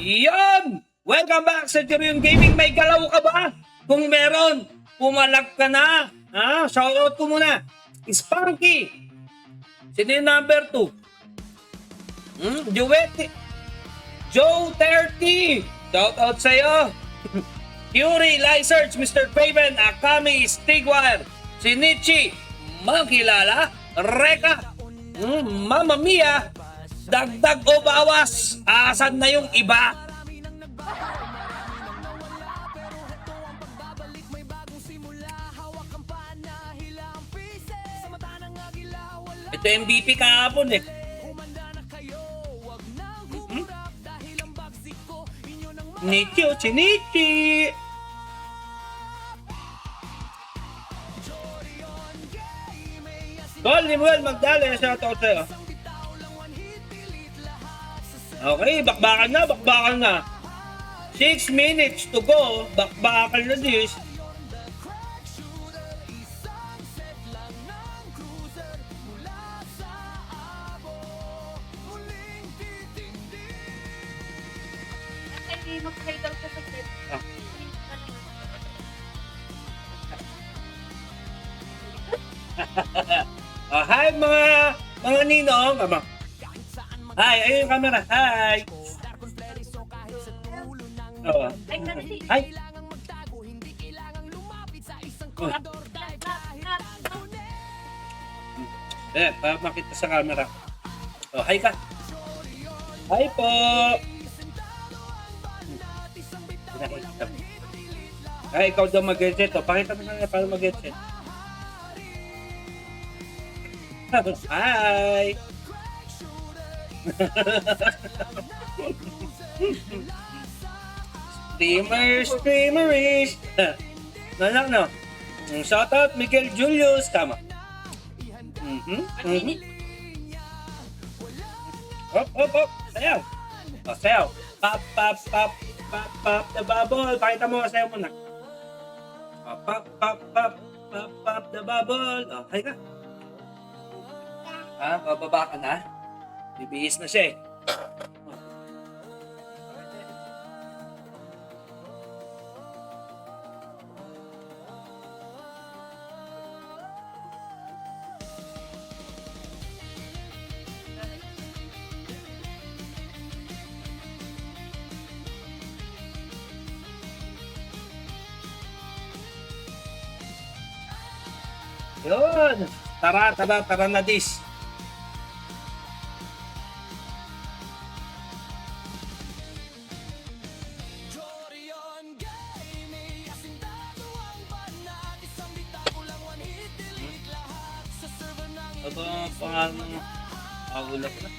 Yon! Welcome back sa Jurion Gaming. May galaw ka ba? Kung meron, pumalak ka na. Shoutout ko muna. Spunky. Sino yung number 2? Duet. Joe 30. Shoutout sa'yo. Fury, Lysearch, Mr. Craven, Akami, Stigwire, Shinichi, Makilala, Reka, Mamma Mia, dagdag o bawas, asan na yung iba? Ito MVP kahapon eh. Nichi o Shinichi. Call ni Muel Magdalena, shoutout sa'yo. Okay, bakbakan na. 6 minutes to go, bakbakan na this. Hi mga ninong. Hi, ayun yung camera. Hi. Hi. Para makita sa camera. Hi ka. Hi po. Ay, ikaw daw mag-headset. Pakita mo na para mag-headset. Hi! Streamerish! No. Shoutout Miguel Julius. Tama. Op. Sayaw. Sayaw. Pop the bubble. Pakita mo, sayaw mo na. Pop the bubble. Hay ka. Bababa ka na? Bibihis na siya eh. Yun! Tara na this. Aba, pangalan ng agulap na.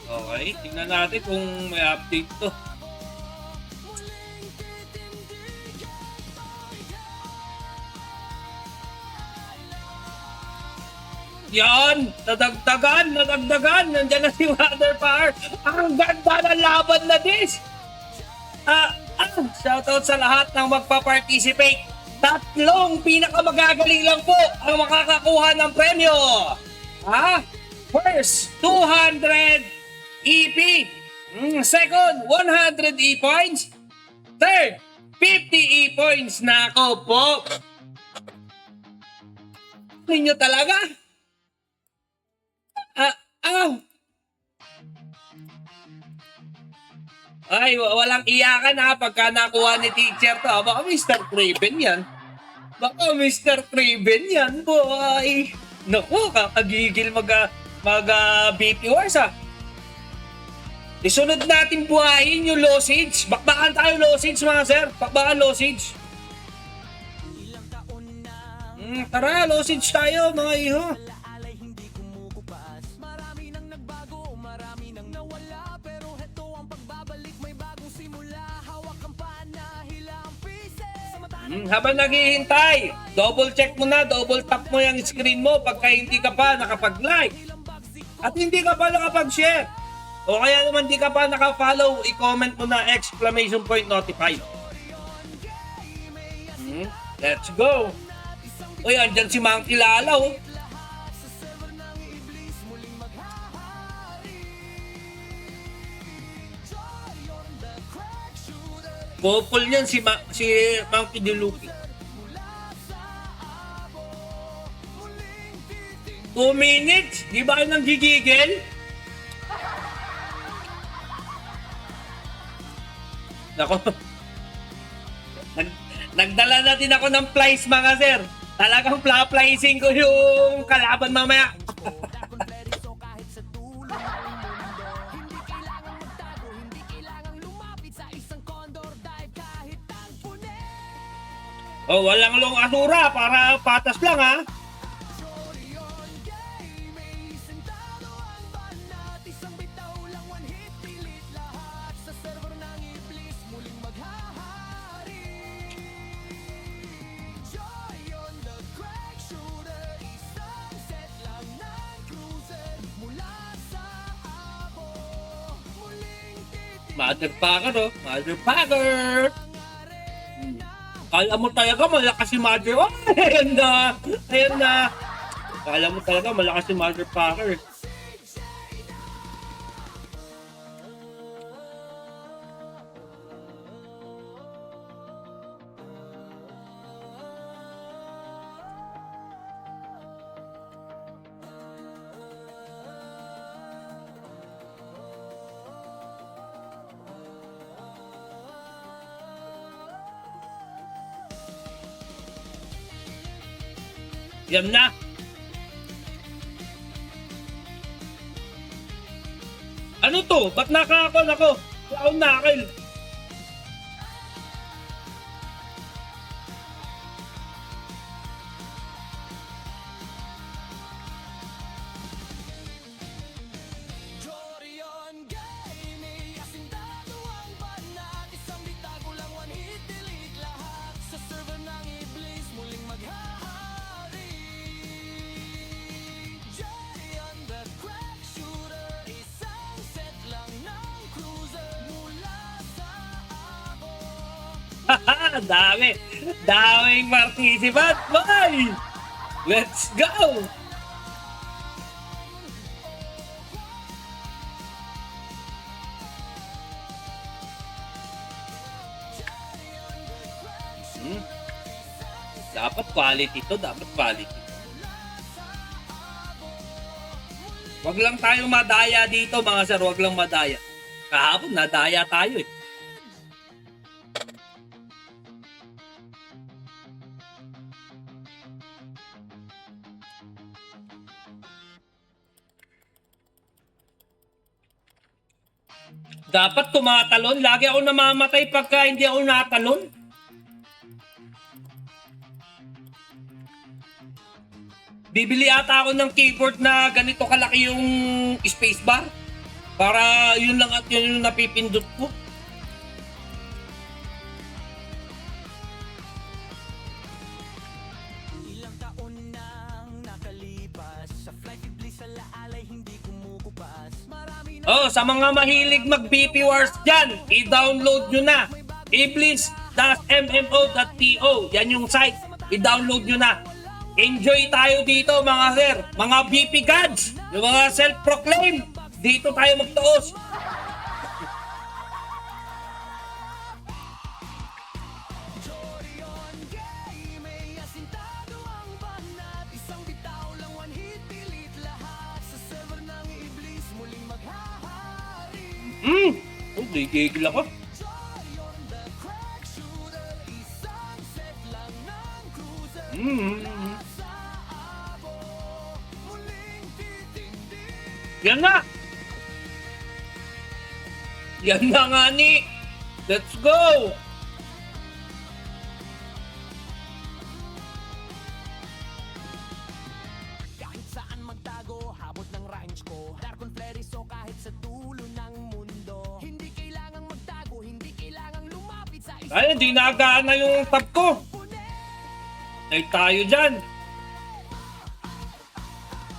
Okay, tingnan natin kung may update to. Yan! Nadagdagan! Nandiyan na si Water Power! Ang ganda ng laban na this! Shoutout sa lahat ng magpa-participate. 3 pinakamagagaling lang po ang makakakuha ng premyo. First, 200 EP. Second, 100 E-points. Third, 50 E-points. Nako po. Ninyo talaga? Ay, walang iyakan pagka nakuha ni teacher to. Baka Mr. Craven yan. Boy. Naku, kakagigil mag-BP Wars Isunod natin buhayin yung Losage. Bakbakan tayo Losage mga sir. Bakbakan Losage. Tara, Losage tayo mga iho. Habang naghihintay, double check mo na, double tap mo yung screen mo pagka hindi ka pa nakapag-like at hindi ka pa nakapag-share o kaya naman hindi ka pa naka-follow, i-comment mo na exclamation point notified. Let's go. Uy, andyan si Mang Kilala Couple niyan si Monkey D. Luffy. 2 minutes? Di ba kayo nang gigigil? Nako. Nagdala na din ako ng flies mga sir. Talagang fla-fliesing ko yung kalaban mamaya. Oh, walang long asura para patas lang ha. Motherfucker, oh. Motherfucker! Kala mo talaga malakas si Mother. Oh, ayan na! Ayan na! Kala mo talaga malakas si Motherfucker. Yan na. Ano to? Ba't nakakon ako? Ako nakil. Dami. Daming participant. Boy! Let's go! Dapat quality to. Dapat quality. Wag lang tayo madaya dito mga sir. Wag lang madaya. Kahapon nadaya tayo eh. Dapat tumatalon. Lagi ako namamatay pagka hindi ako natalon. Bibili ata ako ng keyboard na ganito kalaki yung spacebar. Para yun lang at yun yung napipindot ko. Ilang taon nang nakalipas sa flight iblis sa laalay hindi kumukupas. Marami na Oh, sa mga mahilig mag-BP Wars dyan, i-download nyo na. iblis.mmo.to. Yan yung site. I-download nyo na. Enjoy tayo dito mga sir. Mga BP gods. Yung mga self-proclaim. Dito tayo magtuos. Jorion Gay, may asintado ang banat. Isang bitaw lang one hit, pilit lahat. Sa server ng iblis, muling maghahari. Oh, gigigil ako. Jorion the crack shooter, isang set lang ng cruiser. Sa abo, muling titindi. Yan na. Yan na nga ni. Let's go. Kahit saan magtago, habot ng range ko. Darkon Fleris o kahit sa dulo ng mundo. Hindi kailangang magtago, hindi kailangang lumapit sa isang Ay, hindi nagana yung tab ko. Ay tayo dyan.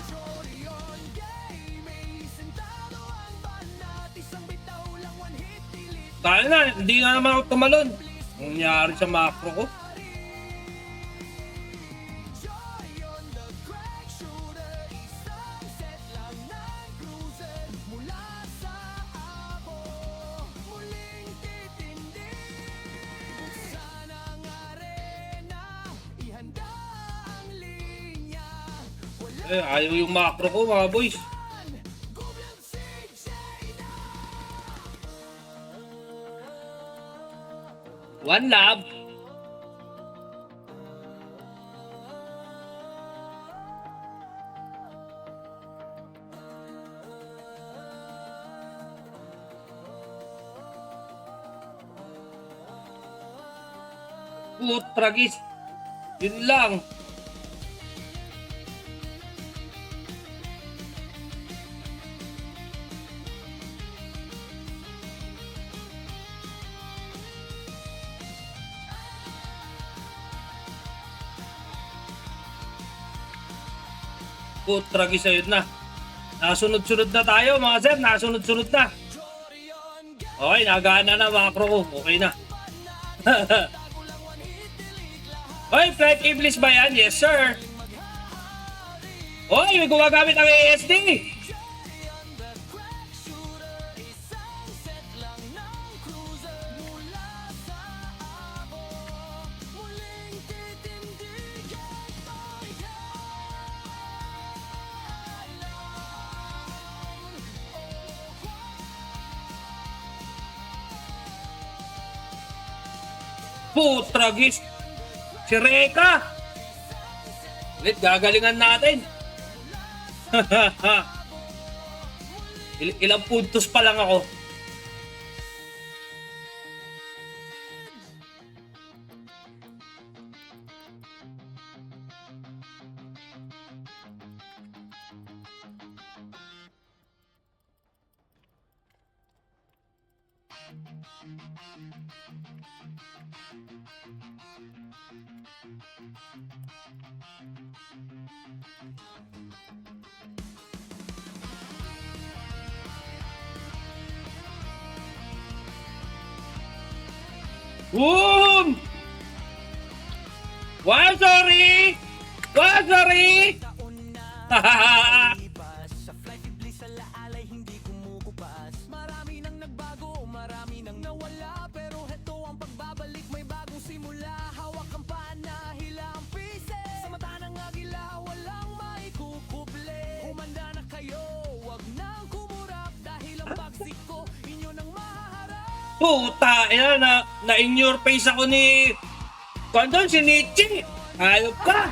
Jorion Gay, may sentado ang banat. Isang bitaw lang one hit, delete. Tayo na, hindi nga naman ako tumalon. Ang nangyari sa macro ko. Jorion the crack shooter, isang set lang ng cruiser. Mula sa abo, muling titindi. Ayaw yung macro ko, mga boys. One love. Tragis. Yun lang. Tragis, ayun na. Nasunod-sunod na tayo, mga sir. Nasunod-sunod na. Okay, nagana na macro ko. Okay na. Oy, Flight Iblis ba yan? Yes, sir. Oy, may gumagamit ang ASD. Tragis. Si Reka. Ulit, gagalingan natin. Ilang puntos pa lang ako. Boom! Wow, sorry! Wow, sorry! Sa flight iblis alaalay hindi kumukupas. Marami nang nagbago, marami nang nawala, pero heto ang pagbabalik, may bagong simula. Hawak ang panahila ang pieces, sa mata ng agila walang maikukuble. Humanda na kayo, wag nang kumurap, dahil ang bagsik ko inyo nang mahaharap. Puta, ina na in your face ako ni Kondon, si Nietzsche. Ayop ka.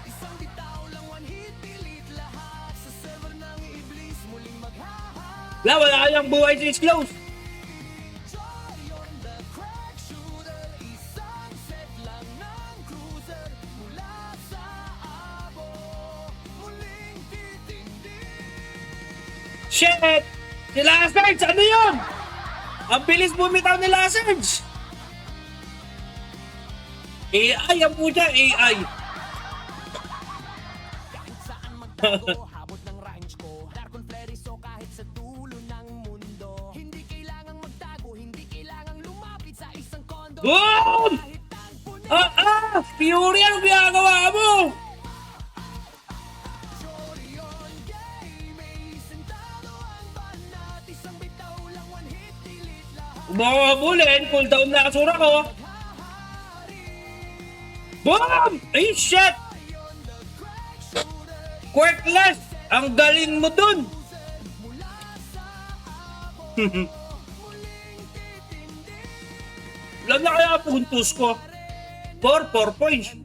Isang bitaw lang, one hit, pilit lahat. Sa server ng iblis, muling maghaha. Wala kayang buhay sa close. Joy on the crack shooter, isang set lang ng cruiser. Mula sa abo, muling titindig. Shit! Si Lasards, ano yun? Ang bilis bumitaw ni Lasards. AI ang puta, AI. Kahit saan magtago, habot ng range ko. Darkon flare so kahit sa dulo ng mundo. Hindi kailangang magtago, hindi kailangang lumapit sa isang kondo. Boom! Kahit ang puno. Fury, ano ginagawa mo? Chorion Gaming, sentado ang banat. Isang bitaw lang, one hit, delete lahat. Umakabulin, cooldown na kasura ko. Boom! Ay, shit! Quirkless! Ang galing mo dun! Ilan na kaya puntos ko? 4 points.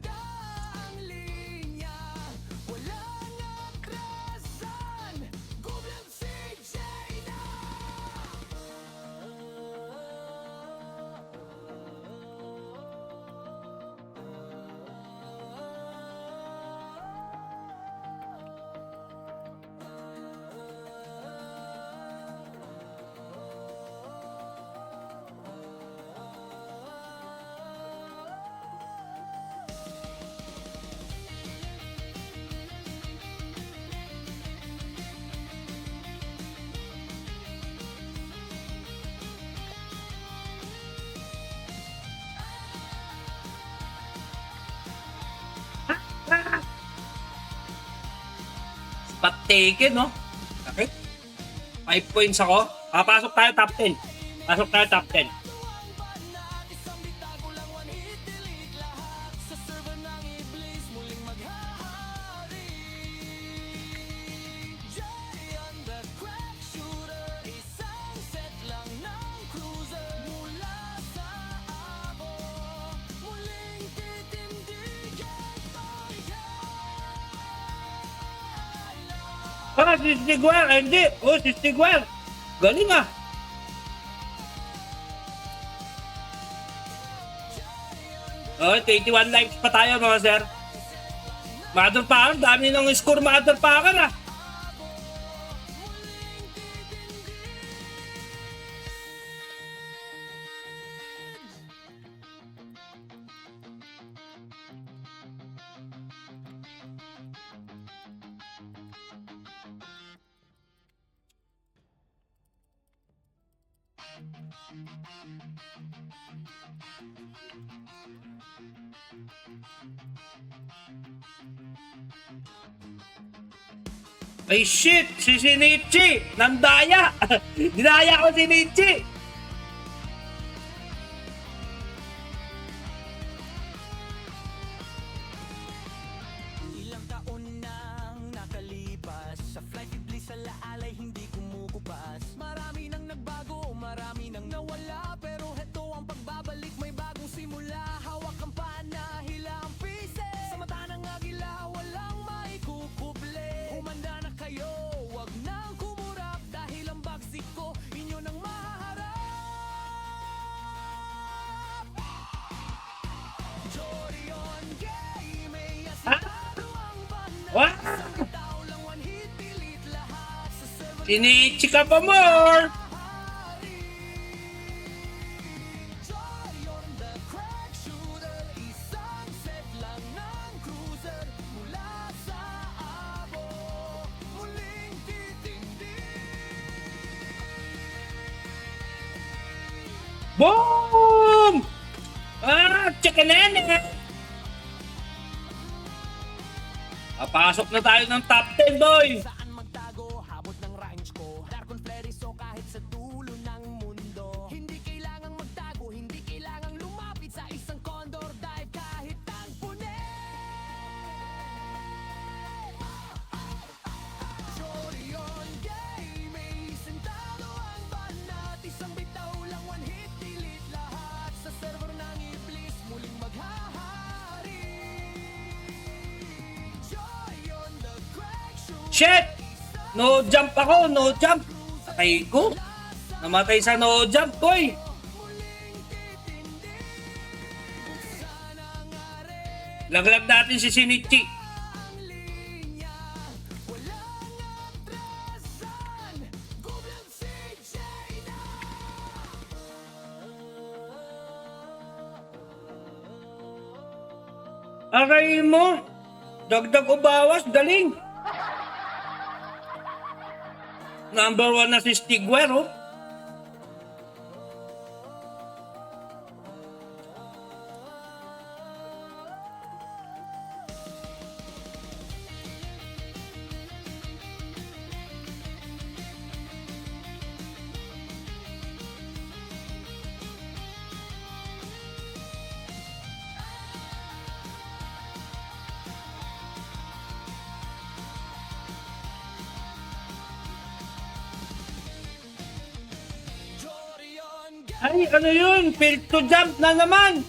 Spot taken, no? Okay. 5 points ako. Papasok tayo top 10. Pasok tayo top 10. Isang bitago lang, one hit, delete lahat. Sa server ng iblis, muling maghaha. Ah, si Stiguel. Hindi. Oh, si Stiguel. Galing ah. Oh, 21 likes pa tayo mga sir. Mother Power, dami ng score Mother Power ah. Ay shit! Si Shinichi! Nandaya! Dinaya ko si Shinichi! Ilang taon nang nakalipas sa flight iblis sa laalay hindi kumukupas. Marami nang nagbago, marami nang nawala, pero heto ang pagbabalik, may bagong simula. Hawak ang panahila ang pieces, sa mata ng agila walang maikukuble. Humanda na kayo, wag nang kumurap, dahil ang bagsik ko inyo nang mahaharap. Jorion Game, may asitado ang banat. Wow! Tao lang one hit, pilit lahat sa server. Shinichi ka pa more! Jorion the crack shooter, isang set lang ng cruiser. Mula sa abo, muling titindig. Boom! Ah, chikinene! Papasok na tayo ng top 10, boy! Saan magtago, habot ng range ko. Darkon Fleris o kahit sa dulo ng mundo. Hindi kailangang magtago, hindi kailangang lumapit sa isang condor dive kahit ang pune. Jorion Game, may sentado ang banat. Isang bitaw lang one hit, delete lahat. Sa server ng iblis, muling maghahari. Jorion the crack shooter. Shit! No jump ako, no jump! Patay ko! Namatay sa no jump, boy! Laglag natin si Shinichi. Aray mo! Dagdag o bawas, galing! Number 1 na si Stiguel, oh. Ay, ano yun? Fail to jump na naman!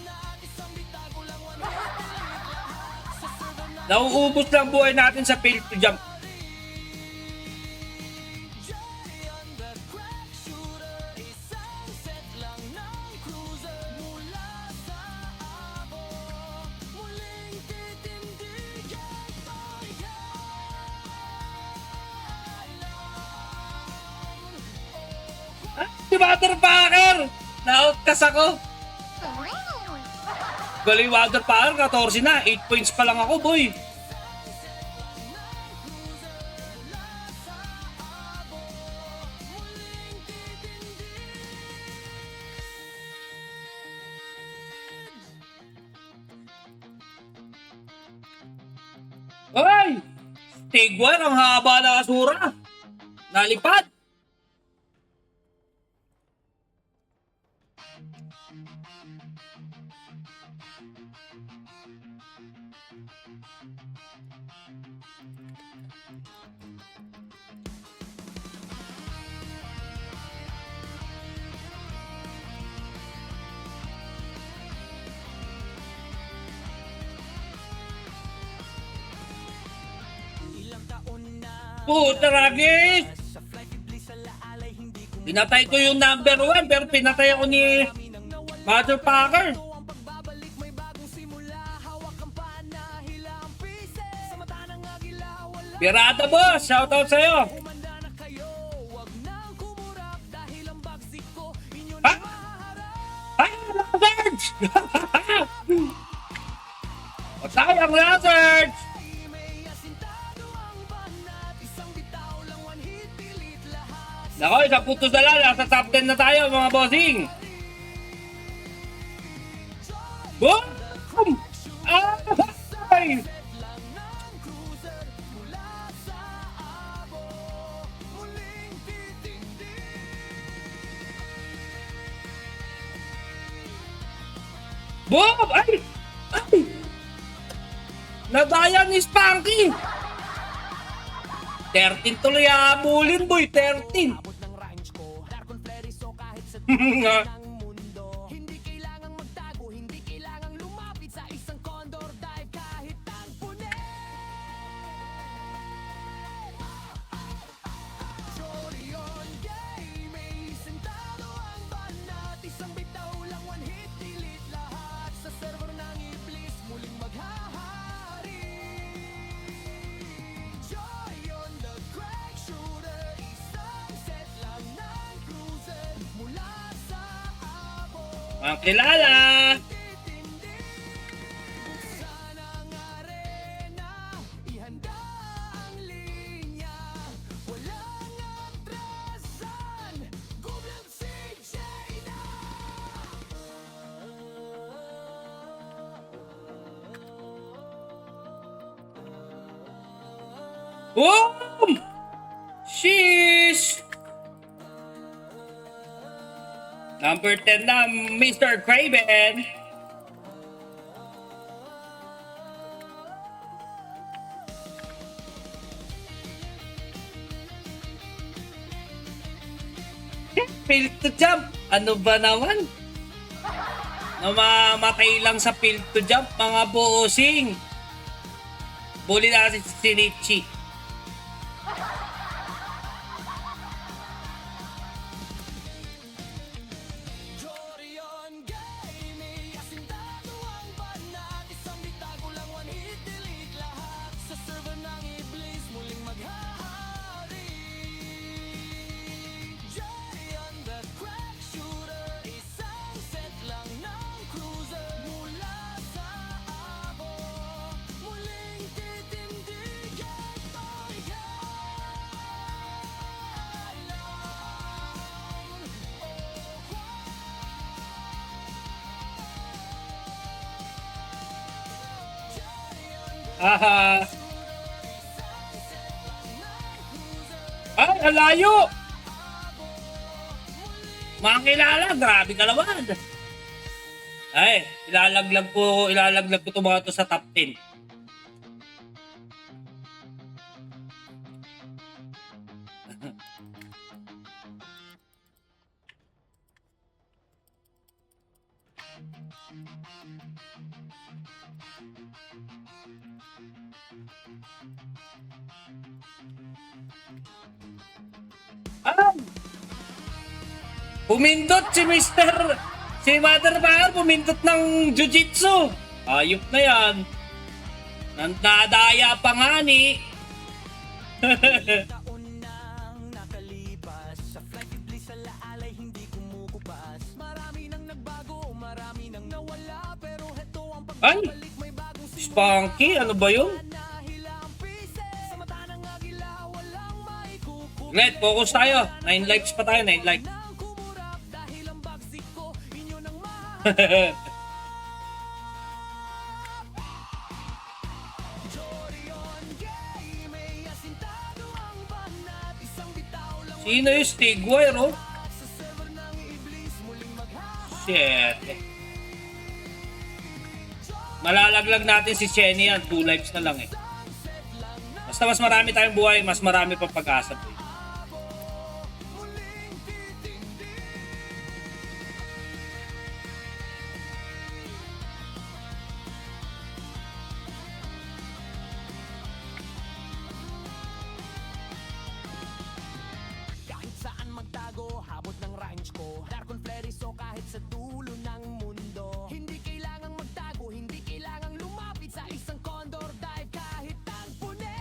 Nauubos lang buhay natin sa fail to jump. Ah, si Motherfucker! Na-outcast ako! Galing Motherfucker, 14 na. 8 points pa lang ako, boy. Hoy! Tigwan, ang haba na asura. Nalipad. Ilang taon na Puta ragis! Pinatay ko yung number 1 pero pinatay ako ni Mother Packer. Pirata boss, shoutout sa'yo. Ha? Ay, Lazards! Patay ang Lazards! Nako, isang putos na lang. Nasa top 10 na tayo mga bossing. Boom! Ay! Boom! Ay! Ay! Nadaya ni Spanky! 13 tuloy habulin boy, 13! Hindi kailangang magtago, hindi kailangang lumapit sa isang condor dive kahit ang punet. Chorion game, may sentado ang banat. Isang bitaw lang, one hit, delete lahat. Sa server ng iblis, muling maghahari. Joy on the crack shooter, isang set lang ng cruiser. Mula sa abo, Mga kilala! buksan ang arena, ihanda ang linya. Walang atrasan, gublab si Jaina. Boom! Sheesh! Number 10 na, Mr. Craven. Field to jump. Ano ba naman? Namamatay lang sa field to jump, mga bossing. Bully na si Richie. Chorion game, may asintado ang banat. Isang bitago lang, one hit, delete lahat. Sa server ng iblis, muling maghahari. Joy on the crack shooter, isang set lang ng cruiser. Mula sa abo, muling titindigan ang Aha. Ay, ang layo! Mga kilala, grabe kalawan. Ay, ilalaglag ko itong mga to sa top 10. Ah! Pumindot si Mother Fire, pumindot ng Jiu-Jitsu. Ayop na yan. Nandadaya pa nga ni. taon nang nakalipas. Sa flight iblis sa laalay hindi kumukupas. Marami nang nagbago, marami nang nawala. Pero heto ang Ay! pagbabalik, may bagong simula. Spunky, ano ba yun? Nahila ang pieces. Sa mata ng agila, walang maikukuha. Net, focus tayo. 9 likes pa tayo, 9 likes. Nang kumurap dahil ang bagsik ko, inyo nang mahal. Chorion game, may asintado ang banat. Isang bitaw lang, Sino yung Stigwire, oh? sa server ng iblis, muling maghahari. Shit. Malalaglag natin si Shenny yan. 2 lives na lang eh. Basta mas marami tayong buhay, mas marami pang pag-asa. ranch ko. Darkon Fleris so kahit sa dulo ng mundo. Hindi kailangang magtago, hindi kailangang lumapit sa isang condor dive kahit ang punet.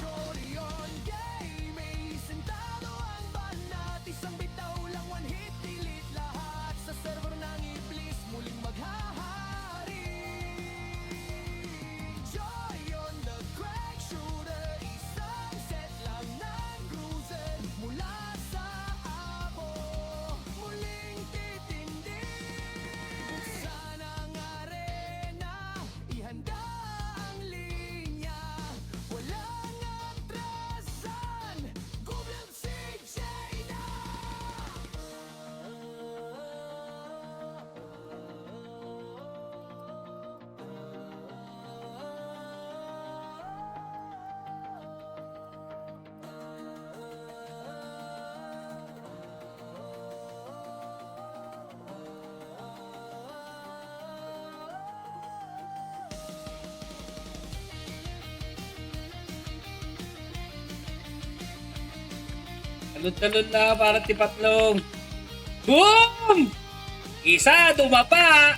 Chorion Gaming, sentado ang banat. Isang bitaw lang, one hit, delete lahat. Sa server ng iblis, muling maghahari. Joy on the crack shooter, isang set lang ng cruiser. Mula sa abo, muling titindig. Buksan ang arena, ihanda ang linya. Walang atrasan, gubyang si Jaina. Talon-talon na para tipatlong. Boom! Isa, dumapa.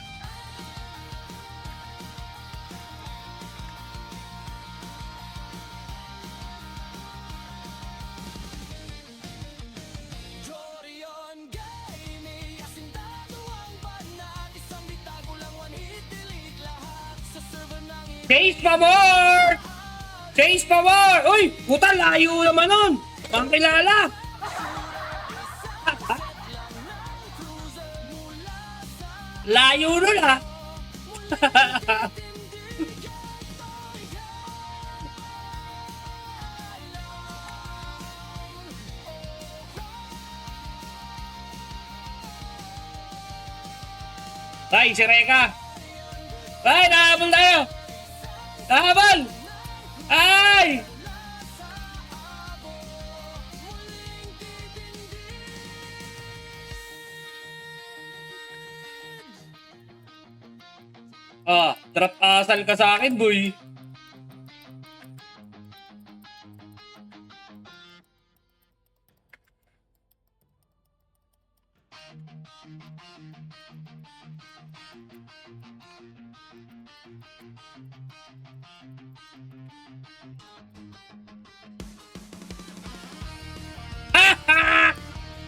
Chorion Gaming, asintado ang banat. Isang bitago lang, one hit, delete lahat. Sa server ng Chase pa more! Chase pa more! Uy! Puta, layo naman nun! Pangkilala! Layo nun ha! Ay, si Reka! Ay, nahabol tayo! Nahabol! Ay! Drop asal ka sa akin, boy.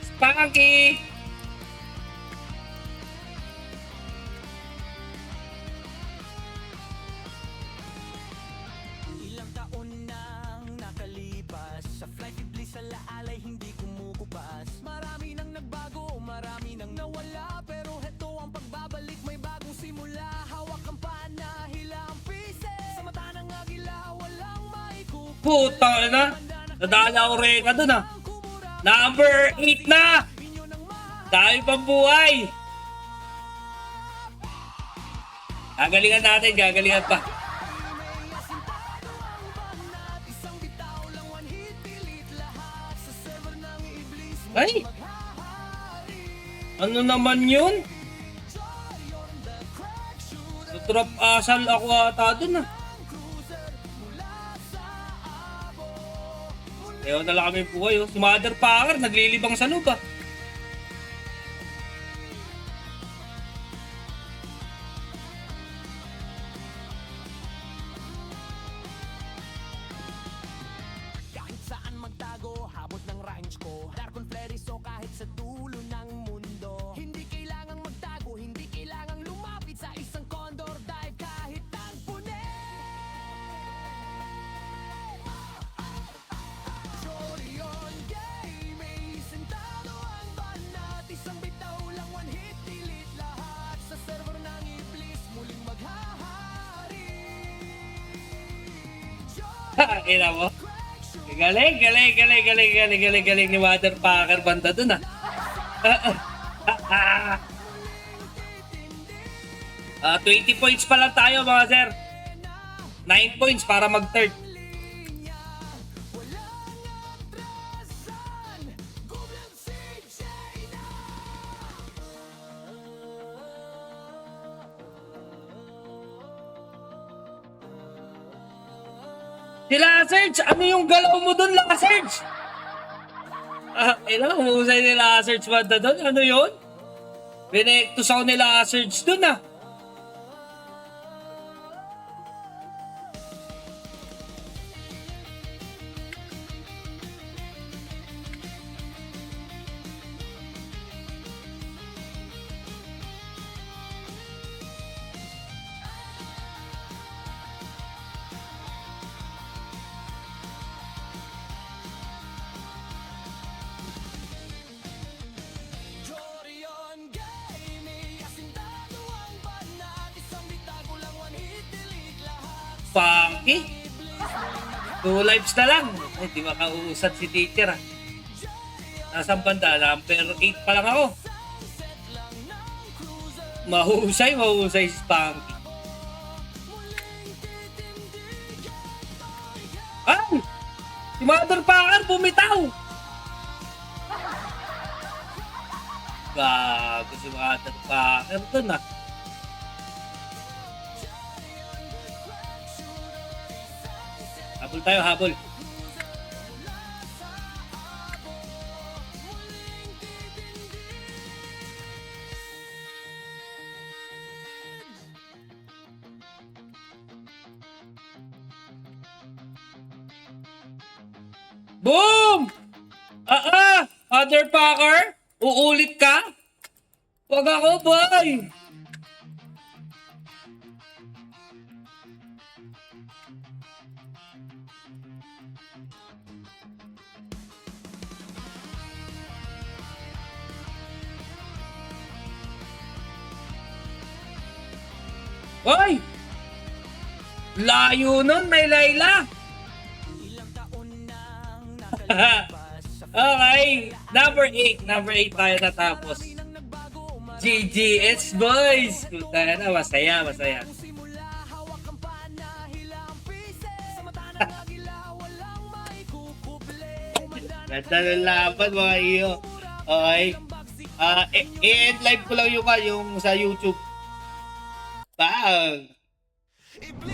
Spunky! Ilang taon nang nakalipas, sa flight iblis sa laalay hindi kumukupas. Marami nang nagbago, marami nang nawala, pero heto ang pagbabalik, may bagong simula. Hawak ang panahila ang pieces, sa mata ng agila walang maikukuha. Puta na! Nadala ko Reka dun ah. Number 8 na! Dami pang buhay! Gagalingan natin, gagalingan pa. Isang bitaw lang, one hit, delete lahat. Sa server ng iblis, Ay! Ano naman yun? Drop asal ako ata dun ah. Ayaw na lang kami buhay oh. Si Mother Packer naglilibang sa loob ah. kahit saan magtago, habot ng ranch ko. Darkon Fleris so kahit sa dulo ng mundo. Hindi kailangang magtago, hindi kailangang lumapit sa isang condor dive kahit ang punet. Chorion Gaming, sentado ang banat. Isang bitaw lang, one hit, delete lahat. Sa server ng iblis, muling maghahari. Ina mo? Galing, galing, galing, galing, galing, galing, galing ni Mother Packer banda dun ah. 20 points pa lang tayo mga sir. 9 points para mag-third. Si Lasers, ano yung galaw mo dun, Lasers? Humusay ni Lasers banda dun. Ano yun? Binektos ako ni Lasers dun ah. Jorion Gaming, asintado ang banat, isang bitago lang, one hit, delete lahat. Funky. 2 lives na lang. Ay, di makauusad si teacher ah. Nasaan banda? Number 8 pa lang ako. Mahusay si Spanky. Ay! Si Mother Packer bumitaw! Gago si Mother Packer dun ah. Habol tayo, habol. Boom! Mother Packer? Uulit ka? Wag ako, boy! Hoy! Layo nun, may Layla! Ilang taon nang nakalipas sa Okay, number 8 tayo natapos. nang nagbago, GGS boys! Puta na, masaya. simula, hawak ang panahila ang pieces. Sa mata ng agila, walang maikukuble. Ganda ng laban mga iyo. Okay. I-end live ko lang yung sa YouTube. Bang! Iblis